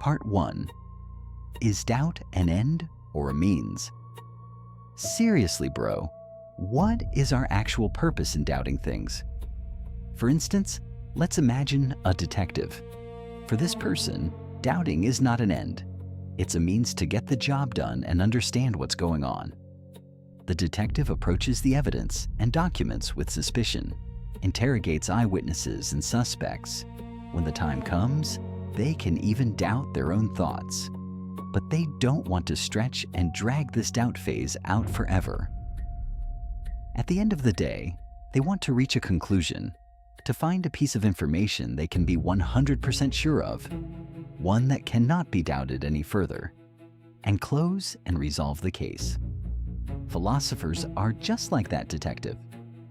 Part 1. Is doubt an end or a means? Seriously, bro, what is our actual purpose in doubting things? For instance, let's imagine a detective. For this person, doubting is not an end. It's a means to get the job done and understand what's going on. The detective approaches the evidence and documents with suspicion, interrogates eyewitnesses and suspects. When the time comes, they can even doubt their own thoughts. But they don't want to stretch and drag this doubt phase out forever. At the end of the day, they want to reach a conclusion, to find a piece of information they can be 100% sure of, one that cannot be doubted any further, and close and resolve the case. Philosophers are just like that detective.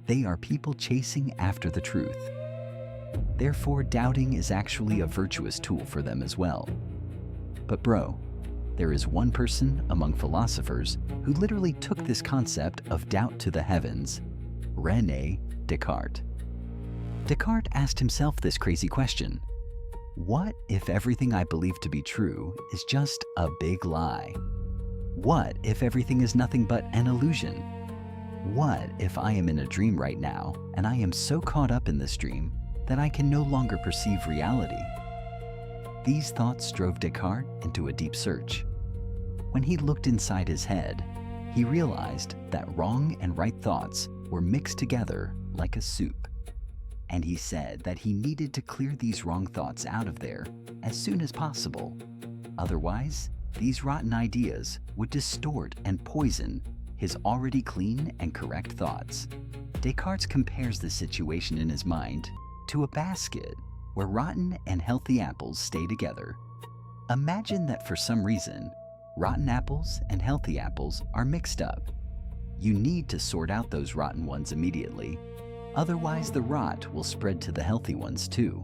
They are people chasing after the truth. Therefore, doubting is actually a virtuous tool for them as well. But bro, there is one person among philosophers who literally took this concept of doubt to the heavens: René Descartes. Descartes asked himself this crazy question: what if everything I believe to be true is just a big lie? What if everything is nothing but an illusion? What if I am in a dream right now and I am so caught up in this dream that I can no longer perceive reality? These thoughts drove Descartes into a deep search. When he looked inside his head, he realized that wrong and right thoughts were mixed together like a soup. And he said that he needed to clear these wrong thoughts out of there as soon as possible. Otherwise, these rotten ideas would distort and poison his already clean and correct thoughts. Descartes compares the situation in his mind to a basket where rotten and healthy apples stay together. Imagine that for some reason, rotten apples and healthy apples are mixed up. You need to sort out those rotten ones immediately, otherwise the rot will spread to the healthy ones too.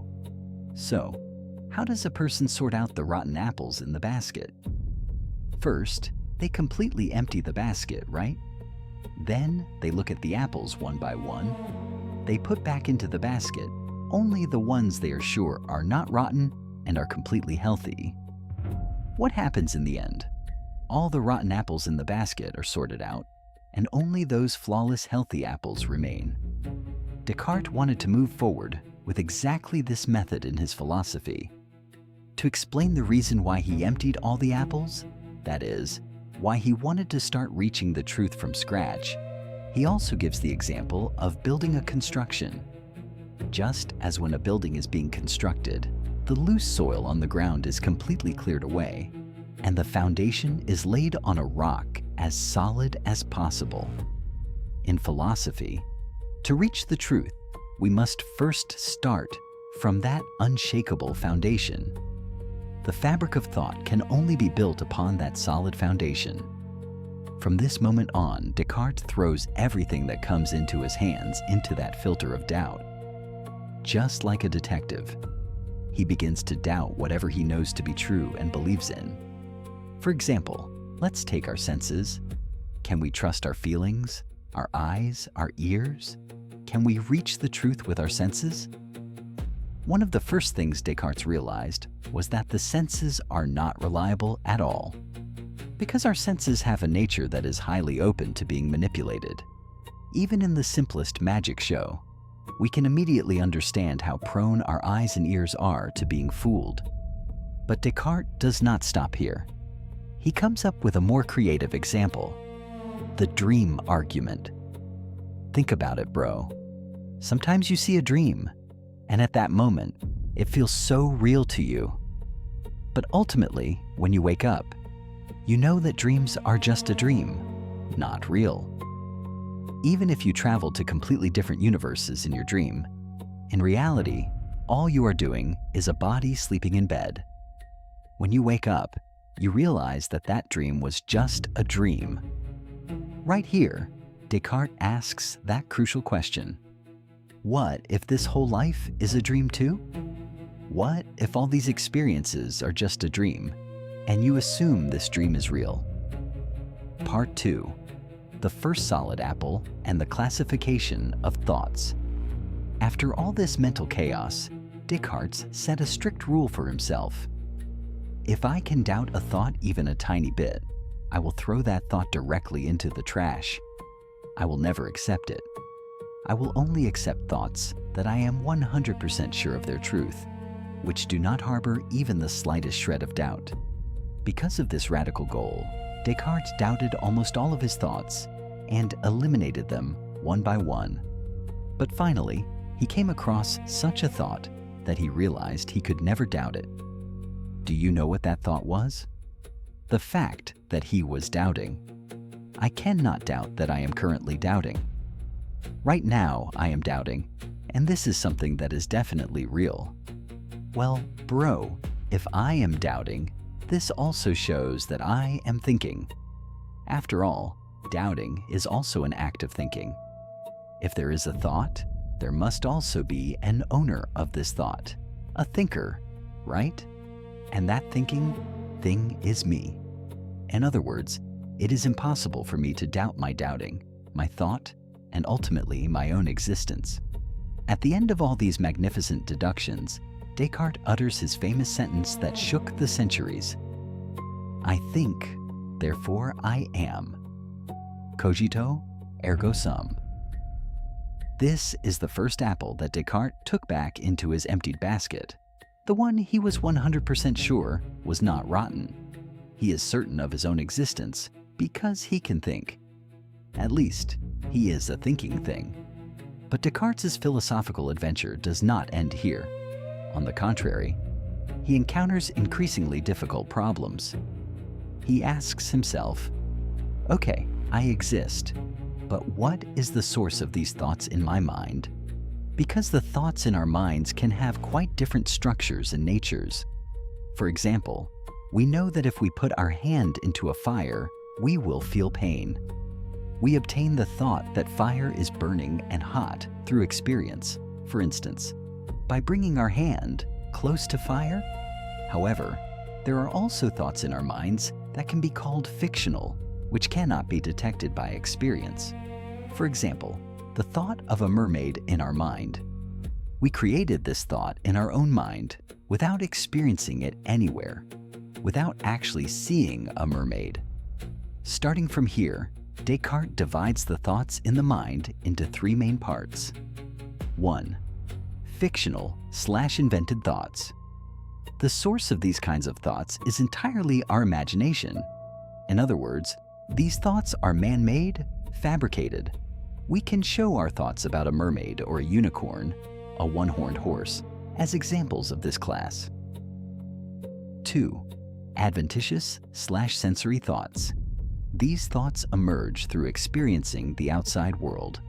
So, how does a person sort out the rotten apples in the basket? First, they completely empty the basket, right? Then, they look at the apples one by one. They put back into the basket only the ones they are sure are not rotten and are completely healthy. What happens in the end? All the rotten apples in the basket are sorted out, and only those flawless healthy apples remain. Descartes wanted to move forward with exactly this method in his philosophy. To explain the reason why he emptied all the apples, that is, why he wanted to start reaching the truth from scratch, he also gives the example of building a construction. Just as when a building is being constructed, the loose soil on the ground is completely cleared away, and the foundation is laid on a rock as solid as possible. In philosophy, to reach the truth, we must first start from that unshakable foundation. The fabric of thought can only be built upon that solid foundation. From this moment on, Descartes throws everything that comes into his hands into that filter of doubt. Just like a detective, he begins to doubt whatever he knows to be true and believes in. For example, let's take our senses. Can we trust our feelings, our eyes, our ears? Can we reach the truth with our senses? One of the first things Descartes realized was that the senses are not reliable at all, because our senses have a nature that is highly open to being manipulated. Even in the simplest magic show, we can immediately understand how prone our eyes and ears are to being fooled. But Descartes does not stop here. He comes up with a more creative example: the dream argument. Think about it, bro. Sometimes you see a dream, and at that moment, it feels so real to you. But ultimately, when you wake up, you know that dreams are just a dream, not real. Even if you travel to completely different universes in your dream, in reality, all you are doing is a body sleeping in bed. When you wake up, you realize that that dream was just a dream. Right here, Descartes asks that crucial question: what if this whole life is a dream too? What if all these experiences are just a dream, and you assume this dream is real? Part 2. The first solid apple and the classification of thoughts. After all this mental chaos, Descartes set a strict rule for himself. If I can doubt a thought even a tiny bit, I will throw that thought directly into the trash. I will never accept it. I will only accept thoughts that I am 100% sure of their truth, which do not harbor even the slightest shred of doubt. Because of this radical goal, Descartes doubted almost all of his thoughts and eliminated them one by one. But finally, he came across such a thought that he realized he could never doubt it. Do you know what that thought was? The fact that he was doubting. I cannot doubt that I am currently doubting. Right now, I am doubting, and this is something that is definitely real. Well, bro, if I am doubting, this also shows that I am thinking. After all, doubting is also an act of thinking. If there is a thought, there must also be an owner of this thought, a thinker, right? And that thinking thing is me. In other words, it is impossible for me to doubt my doubting, my thought, and ultimately my own existence. At the end of all these magnificent deductions, Descartes utters his famous sentence that shook the centuries. I think, therefore I am. Cogito, ergo sum. This is the first apple that Descartes took back into his emptied basket, the one he was 100% sure was not rotten. He is certain of his own existence because he can think. At least, he is a thinking thing. But Descartes' philosophical adventure does not end here. On the contrary, he encounters increasingly difficult problems. He asks himself, okay, I exist, but what is the source of these thoughts in my mind? Because the thoughts in our minds can have quite different structures and natures. For example, we know that if we put our hand into a fire, we will feel pain. We obtain the thought that fire is burning and hot through experience, for instance, by bringing our hand close to fire. However, there are also thoughts in our minds that can be called fictional, which cannot be detected by experience. For example, the thought of a mermaid in our mind. We created this thought in our own mind without experiencing it anywhere, without actually seeing a mermaid. Starting from here, Descartes divides the thoughts in the mind into three main parts. 1. Fictional/invented thoughts. The source of these kinds of thoughts is entirely our imagination. In other words, these thoughts are man-made, fabricated. We can show our thoughts about a mermaid or a unicorn, a one-horned horse, as examples of this class. 2. Adventitious/sensory thoughts. These thoughts emerge through experiencing the outside world.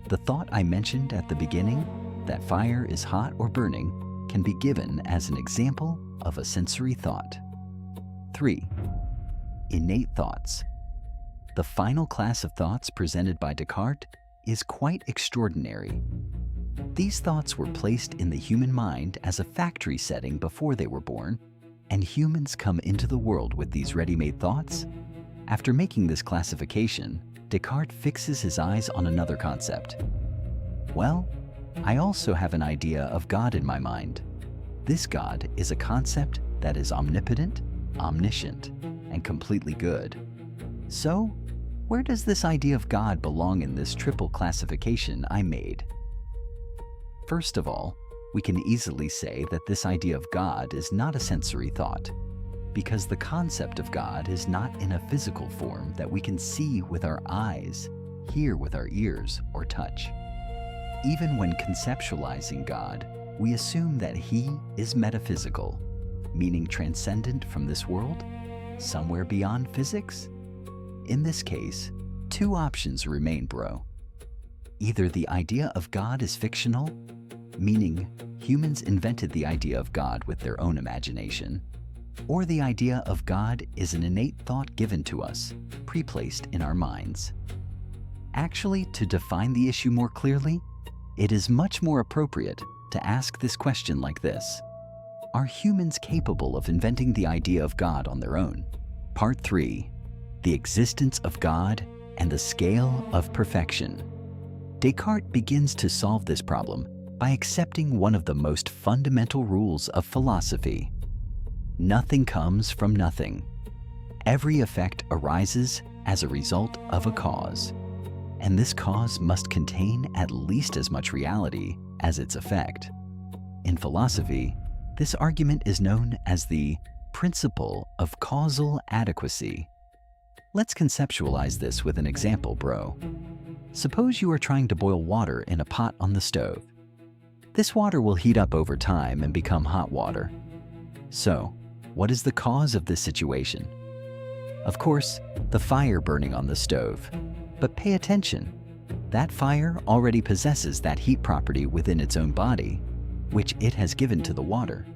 The thought I mentioned at the beginning, that fire is hot or burning, can be given as an example of a sensory thought. 3. Innate thoughts. The final class of thoughts presented by Descartes is quite extraordinary. These thoughts were placed in the human mind as a factory setting before they were born, and humans come into the world with these ready-made thoughts. After making this classification, Descartes fixes his eyes on another concept. Well, I also have an idea of God in my mind. This God is a concept that is omnipotent, omniscient, and completely good. So, where does this idea of God belong in this triple classification I made? First of all, we can easily say that this idea of God is not a sensory thought, because the concept of God is not in a physical form that we can see with our eyes, hear with our ears, or touch. Even when conceptualizing God, we assume that He is metaphysical, meaning transcendent from this world, somewhere beyond physics. In this case, two options remain, bro. Either the idea of God is fictional, meaning humans invented the idea of God with their own imagination, or the idea of God is an innate thought given to us, pre-placed in our minds. Actually, to define the issue more clearly, it is much more appropriate to ask this question like this: are humans capable of inventing the idea of God on their own? Part 3. The existence of God and the scale of perfection. Descartes begins to solve this problem by accepting one of the most fundamental rules of philosophy. nothing comes from nothing. Every effect arises as a result of a cause, and this cause must contain at least as much reality as its effect. In philosophy, this argument is known as the principle of causal adequacy. Let's conceptualize this with an example, bro. Suppose you are trying to boil water in a pot on the stove. This water will heat up over time and become hot water. So, what is the cause of this situation? Of course, the fire burning on the stove. But pay attention. That fire already possesses that heat property within its own body, which it has given to the water.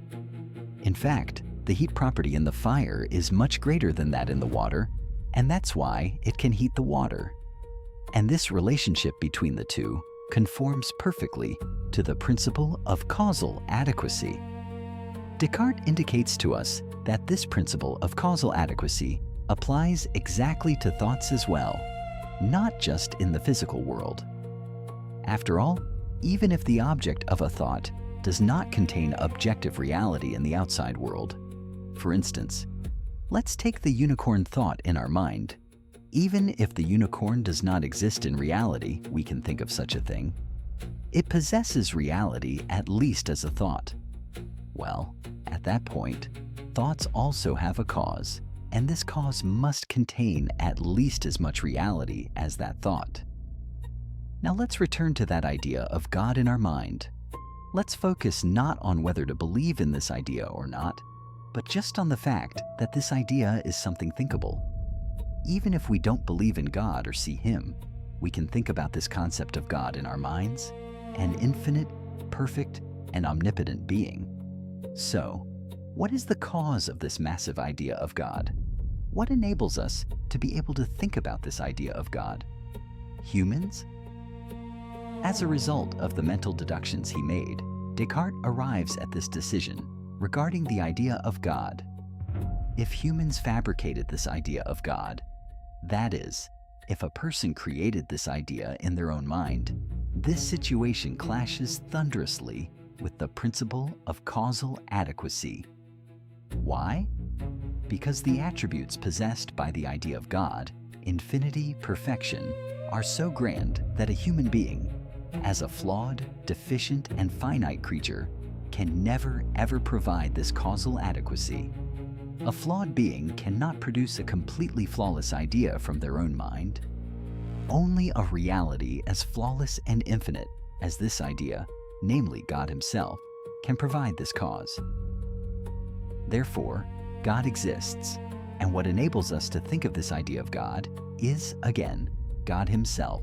In fact, the heat property in the fire is much greater than that in the water, and that's why it can heat the water. And this relationship between the two conforms perfectly to the principle of causal adequacy. Descartes indicates to us that this principle of causal adequacy applies exactly to thoughts as well, not just in the physical world. After all, even if the object of a thought does not contain objective reality in the outside world, for instance, let's take the unicorn thought in our mind. Even if the unicorn does not exist in reality, we can think of such a thing. It possesses reality at least as a thought. Well, at that point, thoughts also have a cause, and this cause must contain at least as much reality as that thought. Now let's return to that idea of God in our mind. Let's focus not on whether to believe in this idea or not, but just on the fact that this idea is something thinkable. Even if we don't believe in God or see Him, we can think about this concept of God in our minds, an infinite, perfect, and omnipotent being. So, what is the cause of this massive idea of God? What enables us to be able to think about this idea of God? Humans? As a result of the mental deductions he made, Descartes arrives at this decision regarding the idea of God. If humans fabricated this idea of God, that is, if a person created this idea in their own mind, this situation clashes thunderously with the principle of causal adequacy. Why? Because the attributes possessed by the idea of God, infinity, perfection, are so grand that a human being, as a flawed, deficient, and finite creature, can never ever provide this causal adequacy. A flawed being cannot produce a completely flawless idea from their own mind. Only a reality as flawless and infinite as this idea, namely God Himself, can provide this cause. Therefore, God exists, and what enables us to think of this idea of God is, again, God Himself.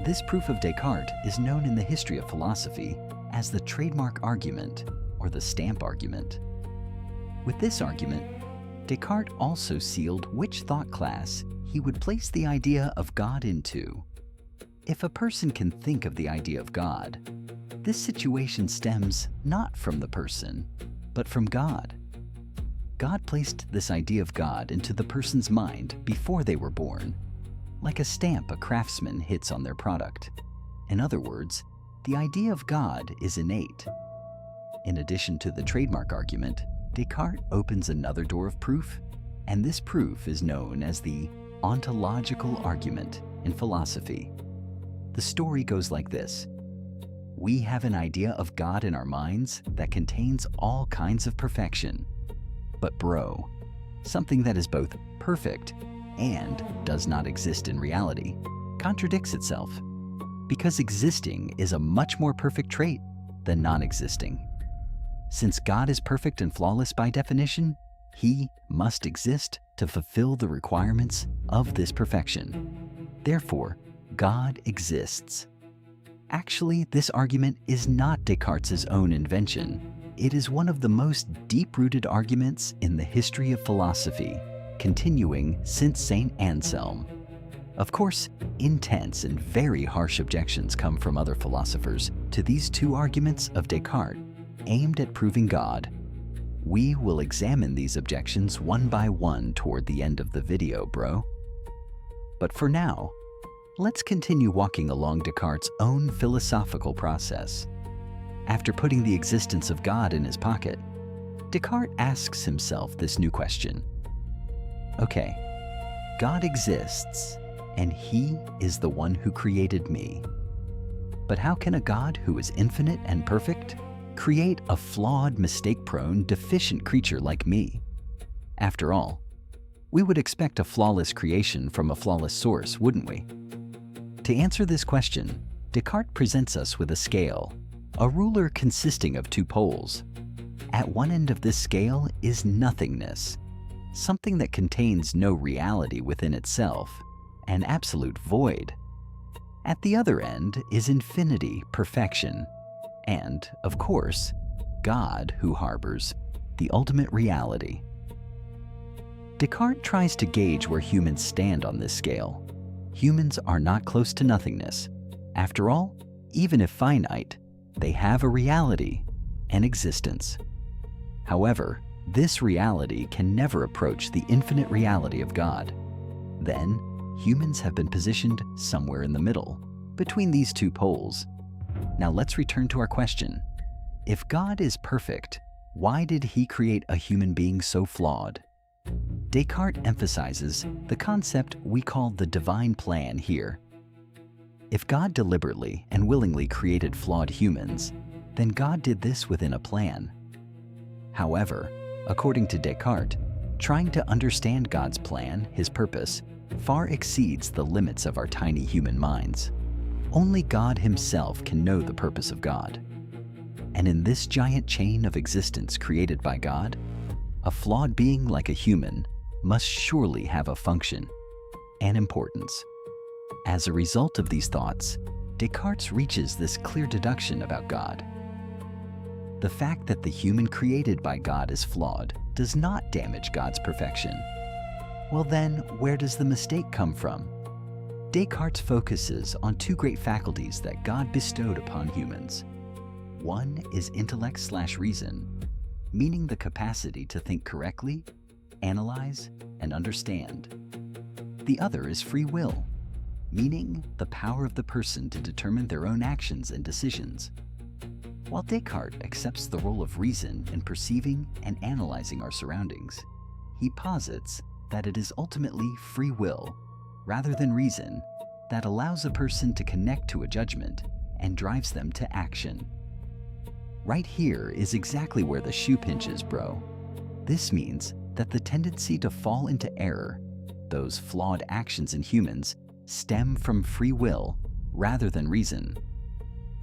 This proof of Descartes is known in the history of philosophy as the trademark argument, or the stamp argument. With this argument, Descartes also sealed which thought class he would place the idea of God into. If a person can think of the idea of God, this situation stems not from the person, but from God. God placed this idea of God into the person's mind before they were born, like a stamp a craftsman hits on their product. In other words, the idea of God is innate. In addition to the trademark argument, Descartes opens another door of proof, and this proof is known as the Ontological Argument in philosophy. The story goes like this. We have an idea of God in our minds that contains all kinds of perfection. But bro, something that is both perfect and does not exist in reality contradicts itself, because existing is a much more perfect trait than non-existing. Since God is perfect and flawless by definition, He must exist to fulfill the requirements of this perfection. Therefore, God exists. Actually, this argument is not Descartes' own invention. It is one of the most deep-rooted arguments in the history of philosophy, continuing since St. Anselm. Of course, intense and very harsh objections come from other philosophers to these two arguments of Descartes aimed at proving God. We will examine these objections one by one toward the end of the video, bro. But for now, let's continue walking along Descartes' own philosophical process. After putting the existence of God in his pocket, Descartes asks himself this new question. Okay, God exists, and He is the one who created me. But how can a God who is infinite and perfect create a flawed, mistake-prone, deficient creature like me? After all, we would expect a flawless creation from a flawless source, wouldn't we? To answer this question, Descartes presents us with a scale, a ruler consisting of two poles. At one end of this scale is nothingness, something that contains no reality within itself, an absolute void. At the other end is infinity, perfection, and, of course, God, who harbors the ultimate reality. Descartes tries to gauge where humans stand on this scale. Humans are not close to nothingness. After all, even if finite, they have a reality, an existence. However, this reality can never approach the infinite reality of God. Then, humans have been positioned somewhere in the middle, between these two poles. Now let's return to our question. If God is perfect, why did He create a human being so flawed? Descartes emphasizes the concept we call the divine plan here. If God deliberately and willingly created flawed humans, then God did this within a plan. However, according to Descartes, trying to understand God's plan, His purpose, far exceeds the limits of our tiny human minds. Only God Himself can know the purpose of God. And in this giant chain of existence created by God, a flawed being like a human must surely have a function and importance. As a result of these thoughts, Descartes reaches this clear deduction about God. The fact that the human created by God is flawed does not damage God's perfection. Well then, where does the mistake come from? Descartes focuses on two great faculties that God bestowed upon humans. One is intellect/reason, meaning the capacity to think correctly, analyze, and understand. The other is free will, meaning the power of the person to determine their own actions and decisions. While Descartes accepts the role of reason in perceiving and analyzing our surroundings, he posits that it is ultimately free will, rather than reason, that allows a person to connect to a judgment and drives them to action. Right here is exactly where the shoe pinches, bro. This means that the tendency to fall into error, those flawed actions in humans, stem from free will rather than reason.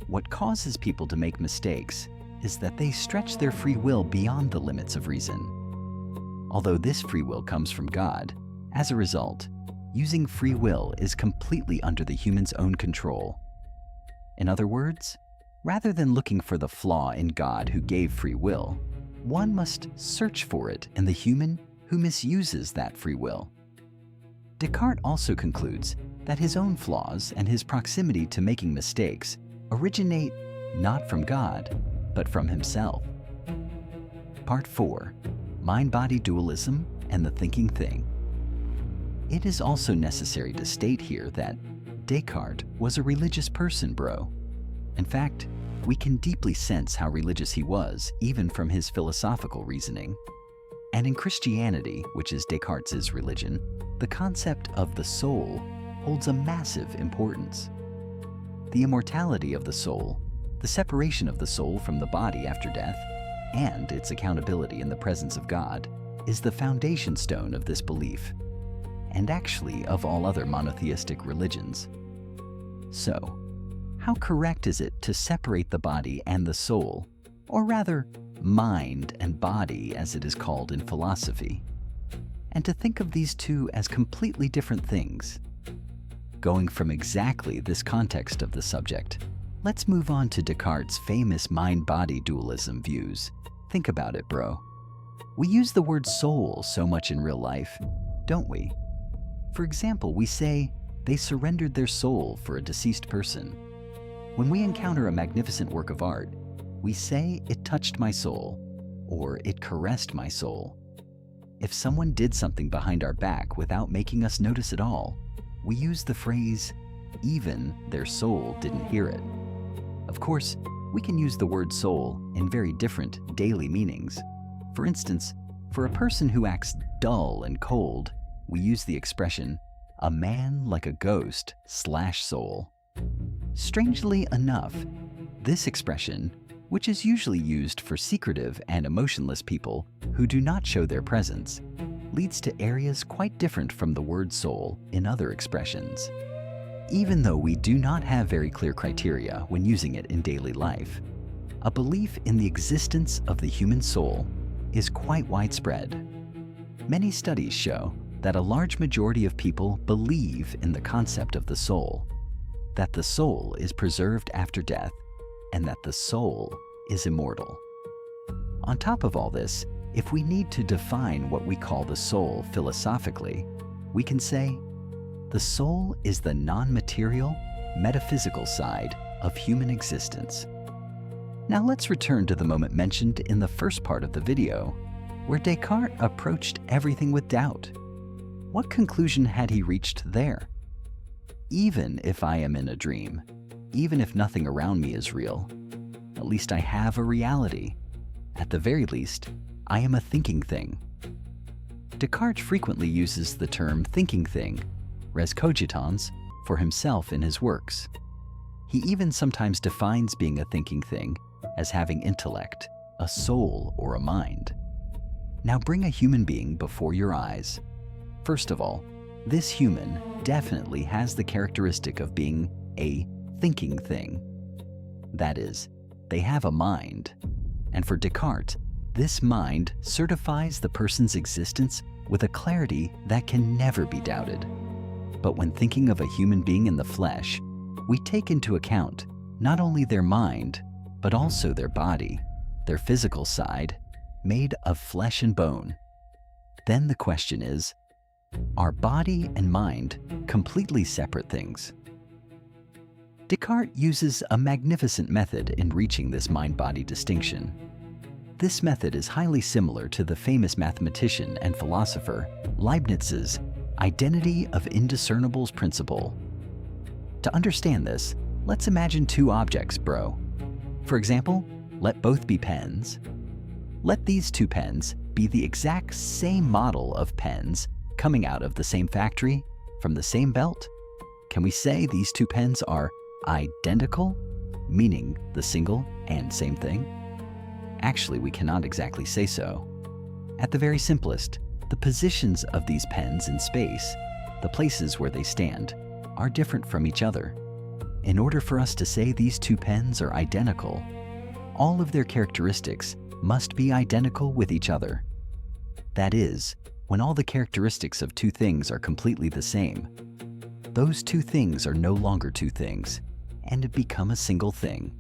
What causes people to make mistakes is that they stretch their free will beyond the limits of reason. Although this free will comes from God, as a result, using free will is completely under the human's own control. In other words, rather than looking for the flaw in God who gave free will, one must search for it in the human who misuses that free will. Descartes also concludes that his own flaws and his proximity to making mistakes originate not from God, but from himself. Part 4. Mind-Body Dualism and the Thinking Thing. It is also necessary to state here that Descartes was a religious person, bro. In fact, we can deeply sense how religious he was, even from his philosophical reasoning. And in Christianity, which is Descartes' religion, the concept of the soul holds a massive importance. The immortality of the soul, the separation of the soul from the body after death, and its accountability in the presence of God, is the foundation stone of this belief, and actually of all other monotheistic religions. So, how correct is it to separate the body and the soul, or rather, mind and body as it is called in philosophy, and to think of these two as completely different things? Going from exactly this context of the subject, let's move on to Descartes' famous mind-body dualism views. Think about it, bro. We use the word soul so much in real life, don't we? For example, we say, they surrendered their soul for a deceased person. When we encounter a magnificent work of art, we say, it touched my soul, or it caressed my soul. If someone did something behind our back without making us notice at all, we use the phrase, even their soul didn't hear it. Of course, we can use the word soul in very different daily meanings. For instance, for a person who acts dull and cold, we use the expression, a man like a ghost/soul. Strangely enough, this expression, which is usually used for secretive and emotionless people who do not show their presence, leads to areas quite different from the word soul in other expressions. Even though we do not have very clear criteria when using it in daily life, a belief in the existence of the human soul is quite widespread. Many studies show that a large majority of people believe in the concept of the soul, that the soul is preserved after death, and that the soul is immortal. On top of all this, if we need to define what we call the soul philosophically, we can say, the soul is the non-material, metaphysical side of human existence. Now let's return to the moment mentioned in the first part of the video, where Descartes approached everything with doubt. What conclusion had he reached there? Even if I am in a dream, even if nothing around me is real, at least I have a reality. At the very least, I am a thinking thing. Descartes frequently uses the term thinking thing, res cogitans, for himself in his works. He even sometimes defines being a thinking thing as having intellect, a soul, or a mind. Now bring a human being before your eyes. First of all, this human definitely has the characteristic of being a thinking thing. That is, they have a mind. And for Descartes, this mind certifies the person's existence with a clarity that can never be doubted. But when thinking of a human being in the flesh, we take into account not only their mind, but also their body, their physical side, made of flesh and bone. Then the question is, are body and mind completely separate things? Descartes uses a magnificent method in reaching this mind-body distinction. This method is highly similar to the famous mathematician and philosopher Leibniz's identity of indiscernibles principle. To understand this, let's imagine two objects, bro. For example, let both be pens. Let these two pens be the exact same model of pens coming out of the same factory, from the same belt. Can we say these two pens are identical, meaning the single and same thing? Actually, we cannot exactly say so. At the very simplest, the positions of these pens in space, the places where they stand, are different from each other. In order for us to say these two pens are identical, all of their characteristics must be identical with each other. That is, when all the characteristics of two things are completely the same, those two things are no longer two things, and become a single thing.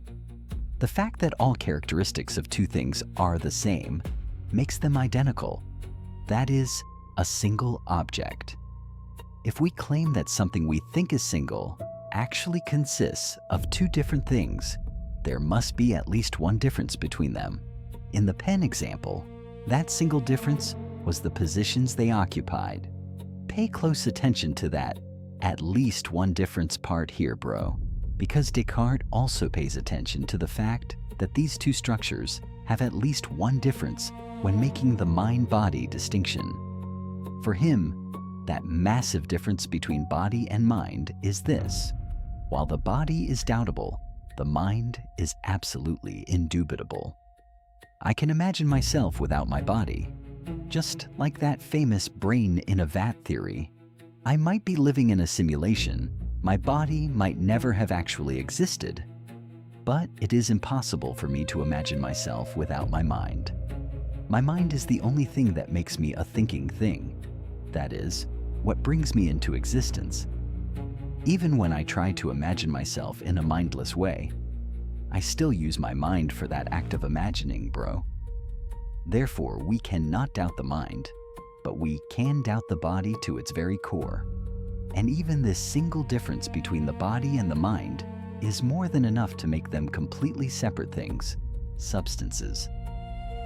The fact that all characteristics of two things are the same makes them identical. That is, a single object. If we claim that something we think is single actually consists of two different things, there must be at least one difference between them. In the pen example, that single difference was the positions they occupied. Pay close attention to that at least one difference part here, bro, because Descartes also pays attention to the fact that these two structures have at least one difference when making the mind-body distinction. For him, that massive difference between body and mind is this: while the body is doubtable, the mind is absolutely indubitable. I can imagine myself without my body, just like that famous brain in a vat theory. I might be living in a simulation, my body might never have actually existed, but it is impossible for me to imagine myself without my mind. My mind is the only thing that makes me a thinking thing. That is, what brings me into existence. Even when I try to imagine myself in a mindless way, I still use my mind for that act of imagining, bro. Therefore, we cannot doubt the mind, but we can doubt the body to its very core. And even this single difference between the body and the mind is more than enough to make them completely separate things, substances.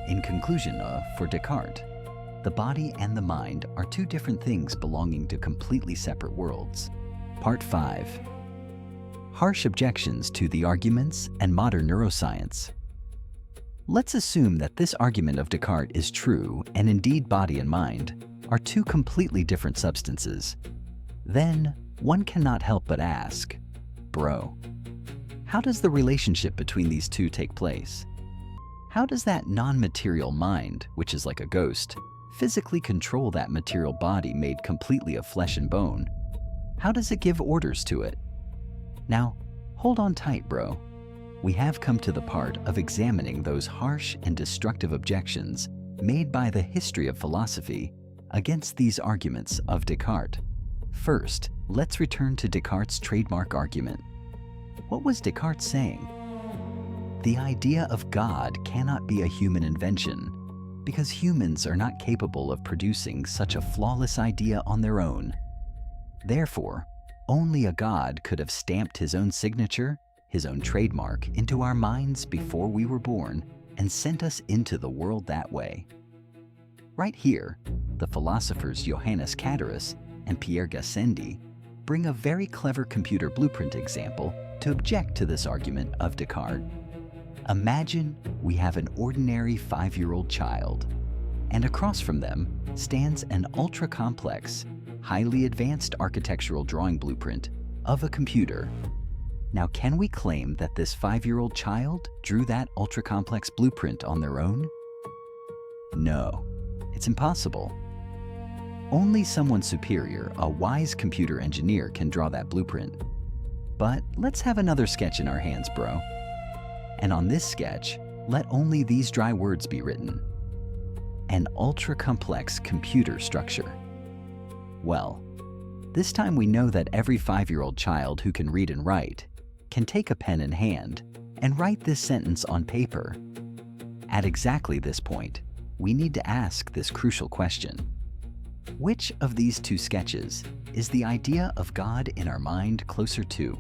In conclusion, for Descartes, the body and the mind are two different things belonging to completely separate worlds. Part 5. Harsh objections to the arguments and modern neuroscience. Let's assume that this argument of Descartes is true and indeed body and mind are two completely different substances. Then one cannot help but ask, bro, how does the relationship between these two take place? How does that non-material mind, which is like a ghost, physically control that material body made completely of flesh and bone? How does it give orders to it? Now, hold on tight, bro. We have come to the part of examining those harsh and destructive objections made by the history of philosophy against these arguments of Descartes. First, let's return to Descartes' trademark argument. What was Descartes saying? The idea of God cannot be a human invention because humans are not capable of producing such a flawless idea on their own. Therefore, only a God could have stamped his own signature, his own trademark, into our minds before we were born and sent us into the world that way. Right here, the philosophers Johannes Catullus and Pierre Gassendi bring a very clever computer blueprint example to object to this argument of Descartes. Imagine we have an ordinary 5-year-old child, and across from them stands an ultra-complex, highly advanced architectural drawing blueprint of a computer. Now, can we claim that this 5-year-old child drew that ultra-complex blueprint on their own? No, it's impossible. Only someone superior, a wise computer engineer, can draw that blueprint. But let's have another sketch in our hands, bro. And on this sketch, let only these dry words be written. An ultra-complex computer structure. Well, this time we know that every 5-year-old child who can read and write can take a pen in hand and write this sentence on paper. At exactly this point, we need to ask this crucial question. Which of these two sketches is the idea of God in our mind closer to?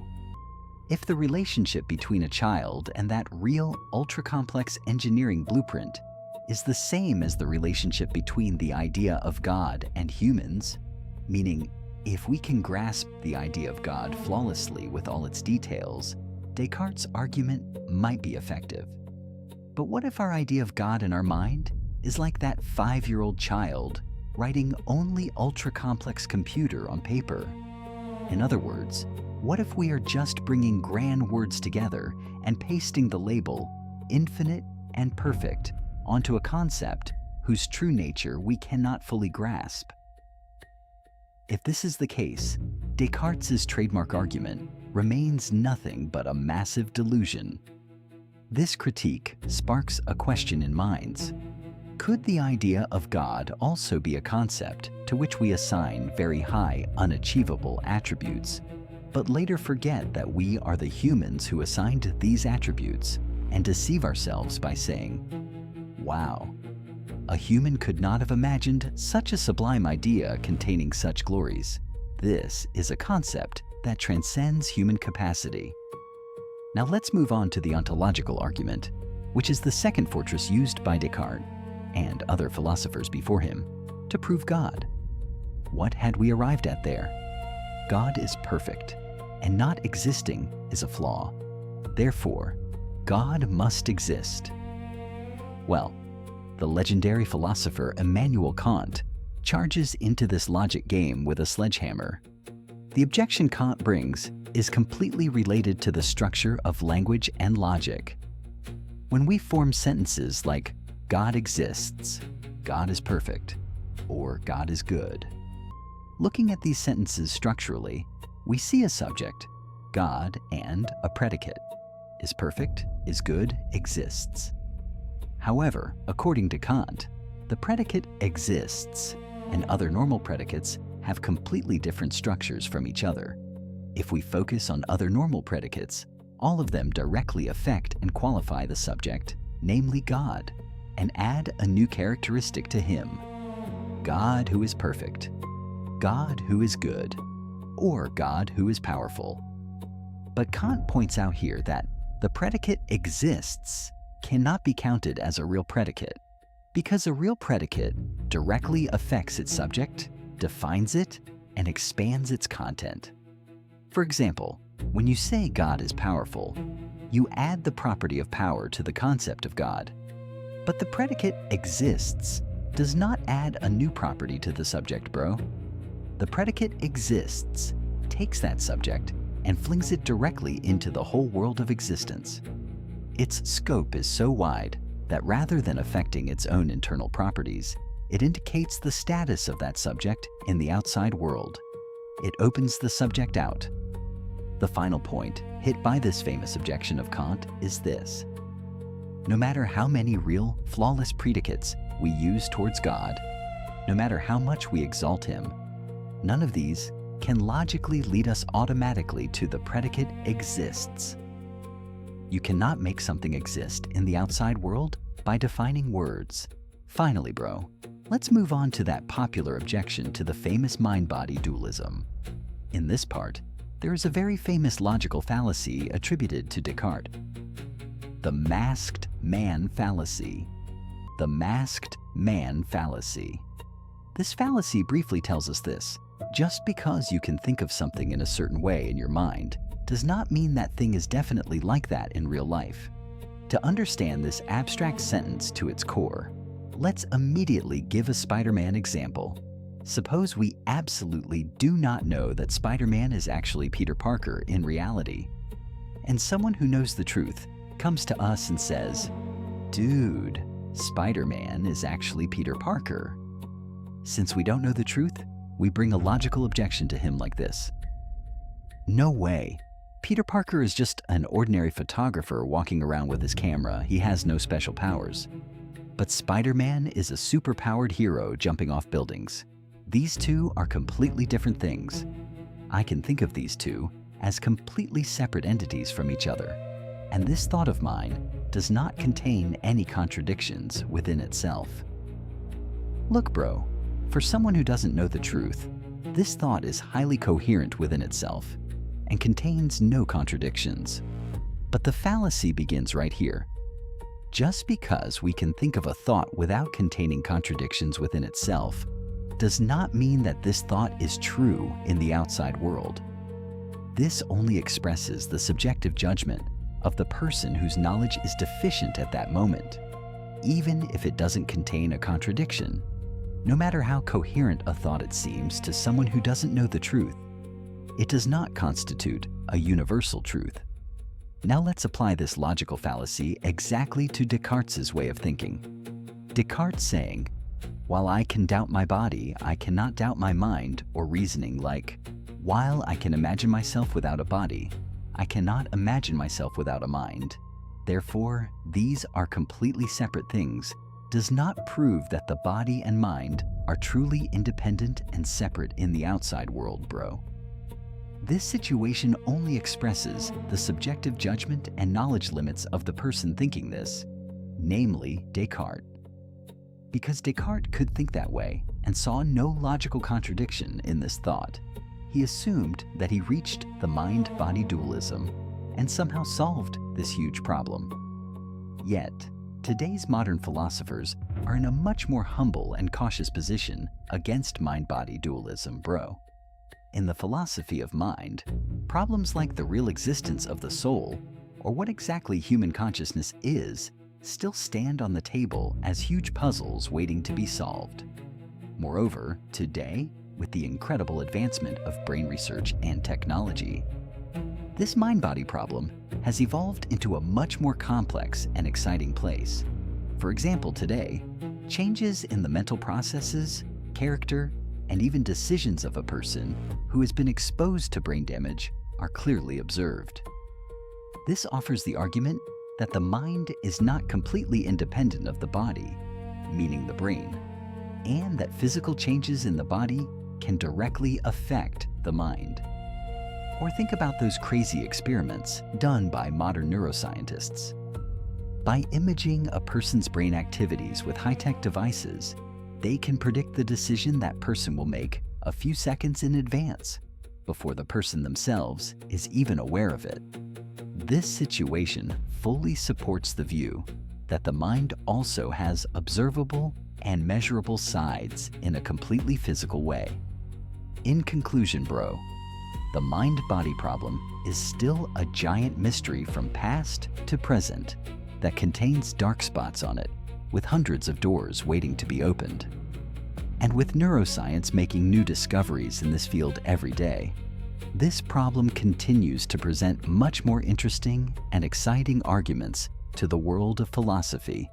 If the relationship between a child and that real ultra-complex engineering blueprint is the same as the relationship between the idea of God and humans, meaning if we can grasp the idea of God flawlessly with all its details, Descartes' argument might be effective. But what if our idea of God in our mind is like that 5-year-old child writing only ultra-complex computer on paper? In other words, what if we are just bringing grand words together and pasting the label infinite and perfect onto a concept whose true nature we cannot fully grasp? If this is the case, Descartes' trademark argument remains nothing but a massive delusion. This critique sparks a question in minds. Could the idea of God also be a concept to which we assign very high, unachievable attributes, but later forget that we are the humans who assigned these attributes and deceive ourselves by saying, wow, a human could not have imagined such a sublime idea containing such glories. This is a concept that transcends human capacity. Now let's move on to the ontological argument, which is the second fortress used by Descartes and other philosophers before him to prove God. What had we arrived at there? God is perfect, and not existing is a flaw. Therefore, God must exist. Well, the legendary philosopher Immanuel Kant charges into this logic game with a sledgehammer. The objection Kant brings is completely related to the structure of language and logic. When we form sentences like God exists, God is perfect, or God is good, looking at these sentences structurally, we see a subject, God, and a predicate, is perfect, is good, exists. However, according to Kant, the predicate exists, and other normal predicates have completely different structures from each other. If we focus on other normal predicates, all of them directly affect and qualify the subject, namely God, and add a new characteristic to him. God who is perfect, God who is good, or God who is powerful. But Kant points out here that the predicate exists cannot be counted as a real predicate, because a real predicate directly affects its subject, defines it, and expands its content. For example, when you say God is powerful, you add the property of power to the concept of God, But the predicate exists does not add a new property to the subject, bro. The predicate exists takes that subject and flings it directly into the whole world of existence. Its scope is so wide that rather than affecting its own internal properties, it indicates the status of that subject in the outside world. It opens the subject out. The final point hit by this famous objection of Kant is this: no matter how many real, flawless predicates we use towards God, no matter how much we exalt Him, none of these can logically lead us automatically to the predicate exists. You cannot make something exist in the outside world by defining words. Finally, bro, let's move on to that popular objection to the famous mind-body dualism. In this part, there is a very famous logical fallacy attributed to Descartes. The masked man fallacy. The masked man fallacy. This fallacy briefly tells us this: just because you can think of something in a certain way in your mind does not mean that thing is definitely like that in real life. To understand this abstract sentence to its core, let's immediately give a Spider-Man example. Suppose we absolutely do not know that Spider-Man is actually Peter Parker in reality, and someone who knows the truth comes to us and says, "Dude, Spider-Man is actually Peter Parker." Since we don't know the truth, we bring a logical objection to him like this: no way. Peter Parker is just an ordinary photographer walking around with his camera. He has no special powers. But Spider-Man is a superpowered hero jumping off buildings. These two are completely different things. I can think of these two as completely separate entities from each other. And this thought of mine does not contain any contradictions within itself. Look, bro, for someone who doesn't know the truth, this thought is highly coherent within itself and contains no contradictions. But the fallacy begins right here. Just because we can think of a thought without containing contradictions within itself does not mean that this thought is true in the outside world. This only expresses the subjective judgment of the person whose knowledge is deficient at that moment, even if it doesn't contain a contradiction. No matter how coherent a thought it seems to someone who doesn't know the truth, it does not constitute a universal truth. Now let's apply this logical fallacy exactly to Descartes' way of thinking. Descartes saying, "While I can doubt my body, I cannot doubt my mind," or reasoning like, "While I can imagine myself without a body, I cannot imagine myself without a mind. Therefore, these are completely separate things," does not prove that the body and mind are truly independent and separate in the outside world, bro. This situation only expresses the subjective judgment and knowledge limits of the person thinking this, namely Descartes. Because Descartes could think that way and saw no logical contradiction in this thought, he assumed that he reached the mind-body dualism and somehow solved this huge problem. Yet, today's modern philosophers are in a much more humble and cautious position against mind-body dualism, bro. In the philosophy of mind, problems like the real existence of the soul, or what exactly human consciousness is, still stand on the table as huge puzzles waiting to be solved. Moreover, today, with the incredible advancement of brain research and technology, this mind-body problem has evolved into a much more complex and exciting place. For example, today, changes in the mental processes, character, and even decisions of a person who has been exposed to brain damage are clearly observed. This offers the argument that the mind is not completely independent of the body, meaning the brain, and that physical changes in the body can directly affect the mind. Or think about those crazy experiments done by modern neuroscientists. By imaging a person's brain activities with high-tech devices, they can predict the decision that person will make a few seconds in advance, before the person themselves is even aware of it. This situation fully supports the view that the mind also has observable and measurable sides in a completely physical way. In conclusion, bro, the mind-body problem is still a giant mystery from past to present that contains dark spots on it, with hundreds of doors waiting to be opened. And with neuroscience making new discoveries in this field every day, this problem continues to present much more interesting and exciting arguments to the world of philosophy